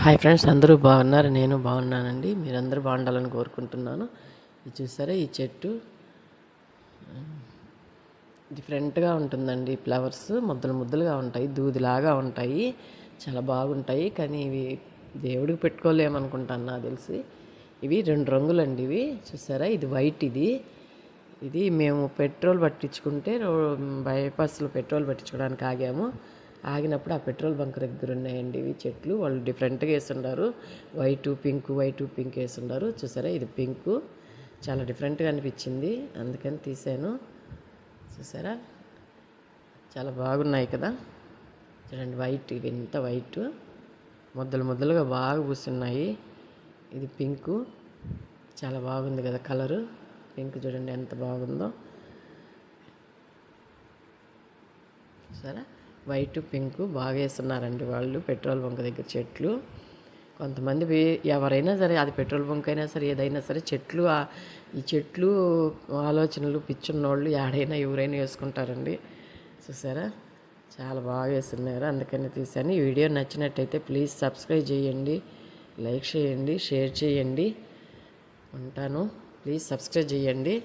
Hi friends, అందరూ బాగున్నారు. నేను బాగున్నానండి. మీరందరూ బాగుండాలని కోరుకుంటున్నాను. ఇది చూసారా, ఈ చెట్టు డిఫరెంట్గా ఉంటుందండి. ఫ్లవర్స్ ముద్దలు ముద్దలుగా ఉంటాయి, దూదిలాగా ఉంటాయి, చాలా బాగుంటాయి. కానీ ఇవి దేవుడికి పెట్టుకోలేమనుకుంటాను నాకు తెలిసి. ఇవి 2 రంగులండి. ఇవి చూసారా, ఇది వైట్. ఇది మేము పెట్రోల్ పట్టించుకుంటే బైపాస్లో పెట్రోల్ పట్టించుకోవడానికి ఆగినప్పుడు ఆ పెట్రోల్ బంక్ దగ్గర ఉన్నాయండి ఇవి చెట్లు. వాళ్ళు డిఫరెంట్గా వేసుండారు. White pink వేసుండారు. చూసారా, ఇది పింకు చాలా డిఫరెంట్గా అనిపించింది, అందుకని తీసాను. చూసారా, చాలా బాగున్నాయి కదా. చూడండి, వైట్, ఇవి ఎంత వైట్, ముద్దలు ముద్దలుగా బాగా పూస్తున్నాయి. ఇది పింకు, చాలా బాగుంది కదా కలరు. పింక్ చూడండి ఎంత బాగుందో. సరే, వైట్ పింక్ బాగా వేస్తున్నారండి వాళ్ళు పెట్రోల్ బంక్ దగ్గర చెట్లు. కొంతమంది ఎవరైనా సరే, అది పెట్రోల్ బంక్ అయినా సరే, ఏదైనా సరే, ఈ చెట్లు ఆలోచనలు పిచ్చున్నోళ్ళు ఎవరైనా వేసుకుంటారండి. చూసారా, చాలా బాగా వేస్తున్నారు, అందుకని తీశాను. ఈ వీడియో నచ్చినట్టయితే ప్లీజ్ సబ్స్క్రైబ్ చేయండి, లైక్ చేయండి, షేర్ చేయండి. ఉంటాను. ప్లీజ్ సబ్స్క్రైబ్ చేయండి.